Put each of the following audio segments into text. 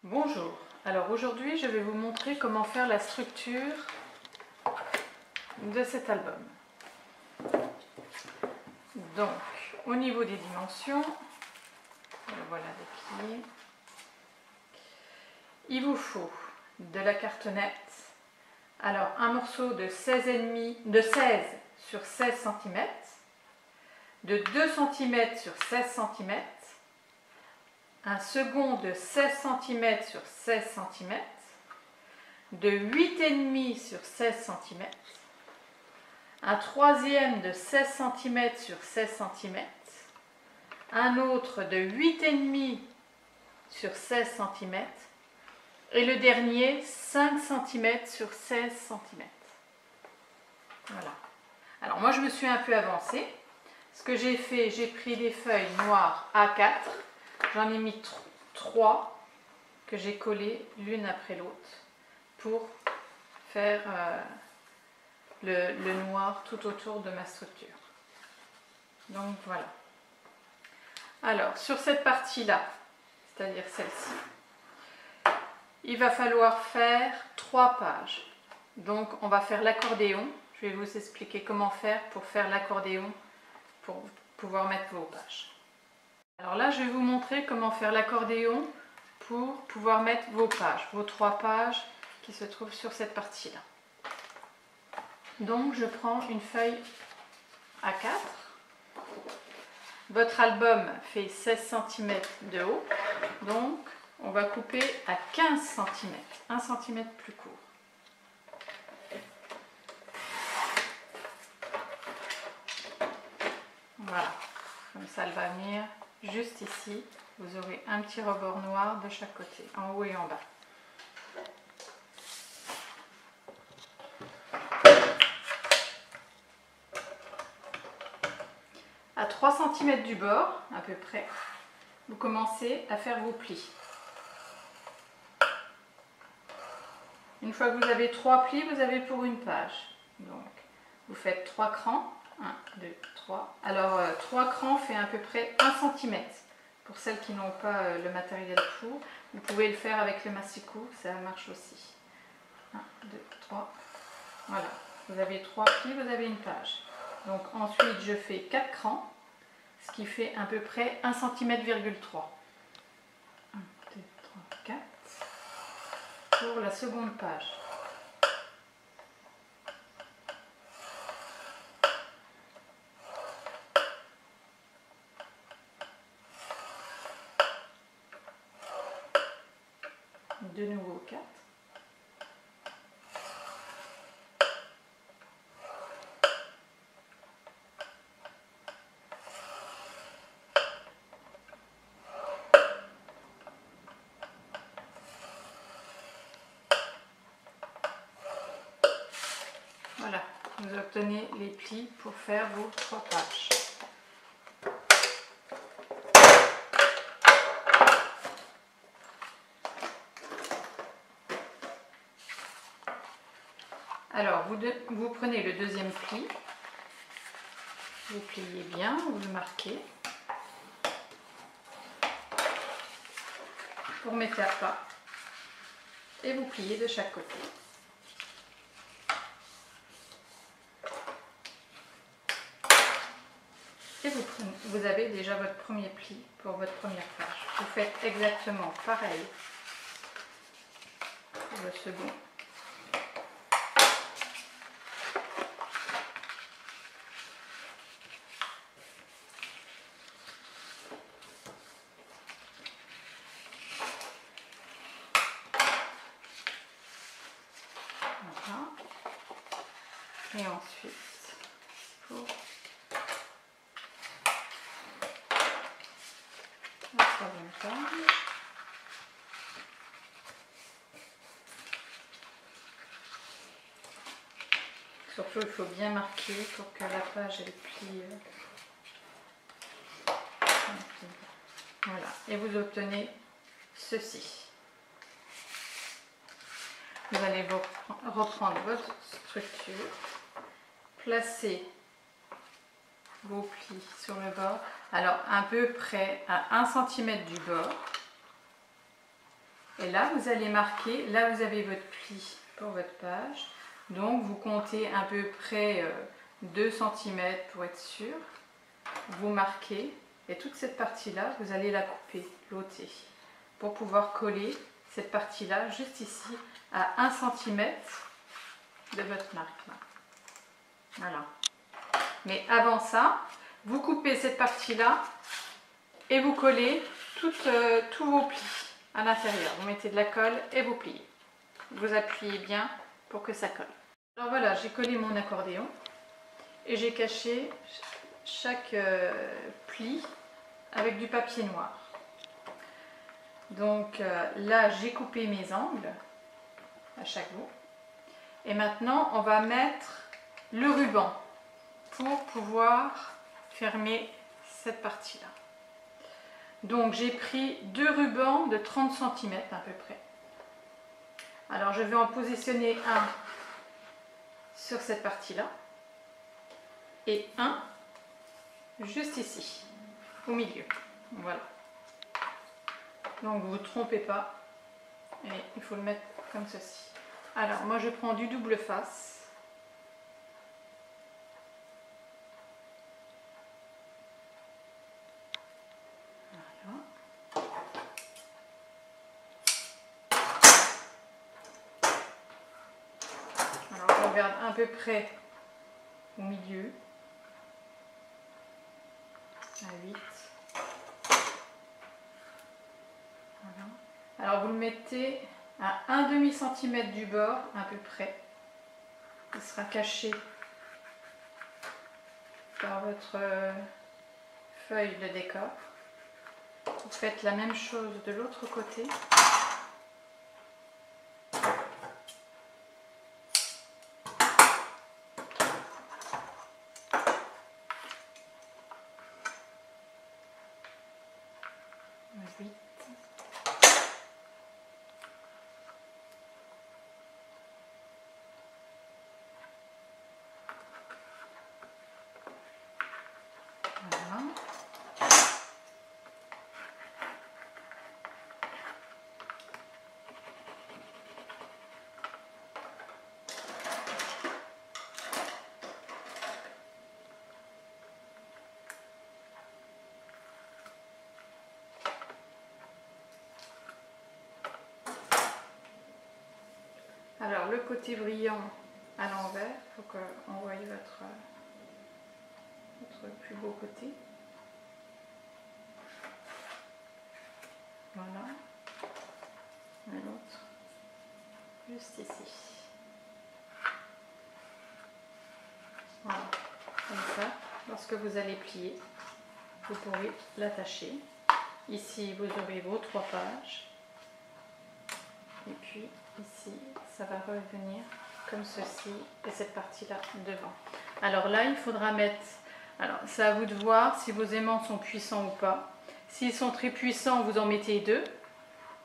Bonjour, alors aujourd'hui je vais vous montrer comment faire la structure de cet album. Donc au niveau des dimensions, voilà déplié, il vous faut de la cartonnette, alors un morceau de 16 sur 16 cm, de 2 cm sur 16 cm, un second de 16 cm sur 16 cm, de 8,5 sur 16 cm, un troisième de 16 cm sur 16 cm, un autre de 8,5 sur 16 cm et le dernier 5 cm sur 16 cm. Voilà. Alors moi je me suis un peu avancée. Ce que j'ai fait, j'ai pris des feuilles noires A4. J'en ai mis 3 que j'ai collées l'une après l'autre pour faire le noir tout autour de ma structure. Donc voilà. Alors sur cette partie-là, c'est-à-dire celle-ci, il va falloir faire 3 pages. Donc on va faire l'accordéon. Je vais vous expliquer comment faire pour faire l'accordéon pour pouvoir mettre vos pages. Alors là, je vais vous montrer comment faire l'accordéon pour pouvoir mettre vos pages, vos 3 pages qui se trouvent sur cette partie-là. Donc, je prends une feuille A4. Votre album fait 16 cm de haut, donc on va couper à 15 cm, 1 cm plus court. Voilà, comme ça elle va venir juste ici. Vous aurez un petit rebord noir de chaque côté, en haut et en bas. À 3 cm du bord, à peu près, vous commencez à faire vos plis. Une fois que vous avez 3 plis, vous avez pour une page. Donc, vous faites 3 crans. 1, 2, 3. Alors, 3 crans fait à peu près 1 cm. Pour celles qui n'ont pas le matériel pour, vous pouvez le faire avec le massicot, ça marche aussi. 1, 2, 3. Voilà, vous avez 3 plis, vous avez une page. Donc ensuite, je fais 4 crans, ce qui fait à peu près 1 cm,3 cm. 1, 2, 3, 4. Pour la seconde page. De nouveau 4. Voilà, vous obtenez les plis pour faire vos 3 pages. Alors, vous prenez le deuxième pli, vous pliez bien, vous le marquez, vous remettez à plat et vous pliez de chaque côté. Et vous avez déjà votre premier pli pour votre première page. Vous faites exactement pareil pour le second. Voilà. Et ensuite, pour la troisième page, surtout il faut bien marquer pour que la page elle plie. Voilà, et vous obtenez ceci. Vous allez reprendre votre structure, placer vos plis sur le bord, alors à peu près à 1 cm du bord, Et là, vous allez marquer, là vous avez votre pli pour votre page. Donc vous comptez à peu près 2 cm pour être sûr. Vous marquez et toute cette partie-là, vous allez la couper, l'ôter, pour pouvoir coller cette partie-là juste ici à 1 cm de votre marque. Là. Voilà. Mais avant ça, vous coupez cette partie-là et vous collez tous vos plis à l'intérieur. Vous mettez de la colle et vous pliez. Vous appuyez bien pour que ça colle. Alors voilà, j'ai collé mon accordéon et j'ai caché chaque pli avec du papier noir. Donc là, j'ai coupé mes angles à chaque bout. Et maintenant, on va mettre le ruban pour pouvoir fermer cette partie-là. Donc j'ai pris 2 rubans de 30 cm à peu près. Alors je vais en positionner un sur cette partie-là et un juste ici, au milieu. Voilà. Donc vous ne vous trompez pas et il faut le mettre comme ceci. Alors moi je prends du double face. Voilà. Alors je regarde à peu près au milieu, à 8. Voilà. Alors vous le mettez à 1/2 cm du bord à peu près. Il sera caché par votre feuille de décor. Vous faites la même chose de l'autre côté. Voilà. Alors le côté brillant à l'envers, il faut qu'on voie votre plus beau côté. Voilà. Et l'autre juste ici. Voilà. Comme ça, lorsque vous allez plier, vous pourrez l'attacher. Ici, vous aurez vos 3 pages. Et puis ici, ça va revenir comme ceci et cette partie-là devant. Alors là, il faudra mettre... Alors, c'est à vous de voir si vos aimants sont puissants ou pas. S'ils sont très puissants, vous en mettez 2.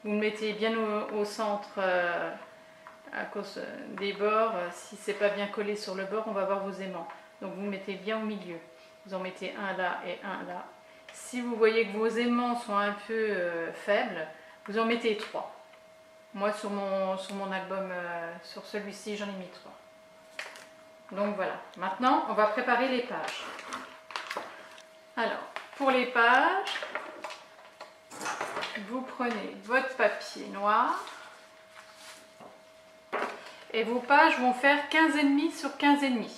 Vous le mettez bien au centre à cause des bords. Si c'est pas bien collé sur le bord, on va voir vos aimants. Donc vous mettez bien au milieu. Vous en mettez un là et un là. Si vous voyez que vos aimants sont un peu faibles, vous en mettez 3. Moi sur mon album, sur celui-ci, j'en ai mis 3. Donc voilà. Maintenant, on va préparer les pages. Alors, pour les pages, vous prenez votre papier noir et vos pages vont faire 15,5 sur 15,5.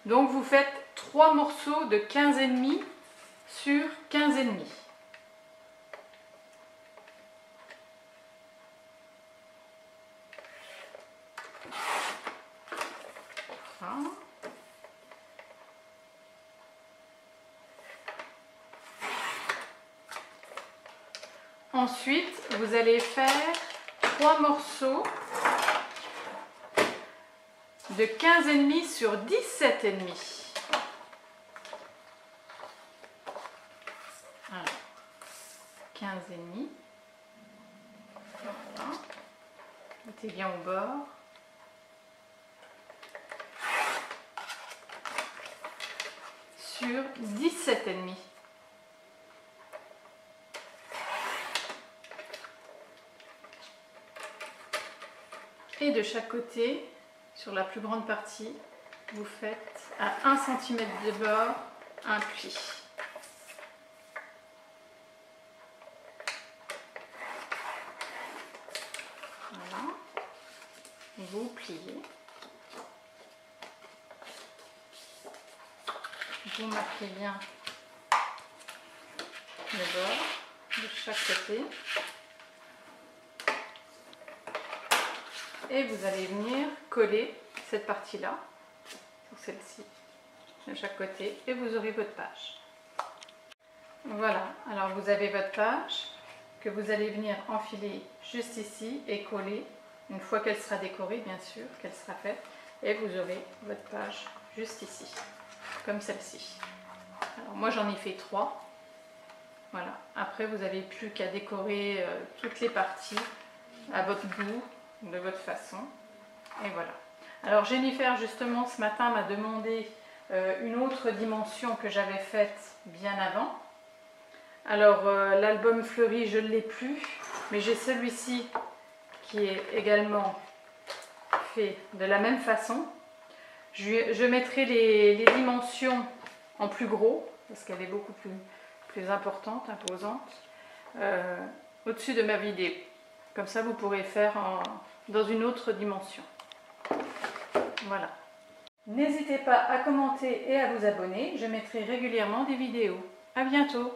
Donc vous faites 3 morceaux de 15,5 sur 15,5. Voilà. Ensuite, vous allez faire 3 morceaux de 15,5 sur 17,5. Alors, 15,5. Voilà. Mettez bien au bord. Sur 17,5. Et de chaque côté, sur la plus grande partie, vous faites à 1 cm de bord un pli. Voilà. Vous pliez. Vous marquez bien le bord de chaque côté. Et vous allez venir coller cette partie-là sur celle-ci de chaque côté et vous aurez votre page. Voilà, alors vous avez votre page que vous allez venir enfiler juste ici et coller une fois qu'elle sera décorée, bien sûr, qu'elle sera faite, et vous aurez votre page juste ici, comme celle-ci. Alors moi j'en ai fait 3. Voilà, après vous n'avez plus qu'à décorer toutes les parties à votre goût, de votre façon, et voilà. Alors Jennifer justement ce matin m'a demandé une autre dimension que j'avais faite bien avant. Alors l'album fleuri je ne l'ai plus, mais j'ai celui-ci qui est également fait de la même façon. Je mettrai les dimensions en plus gros, parce qu'elle est beaucoup plus importante, imposante, au-dessus de ma vidéo. Comme ça vous pourrez faire dans une autre dimension. Voilà. N'hésitez pas à commenter et à vous abonner, je mettrai régulièrement des vidéos. À bientôt!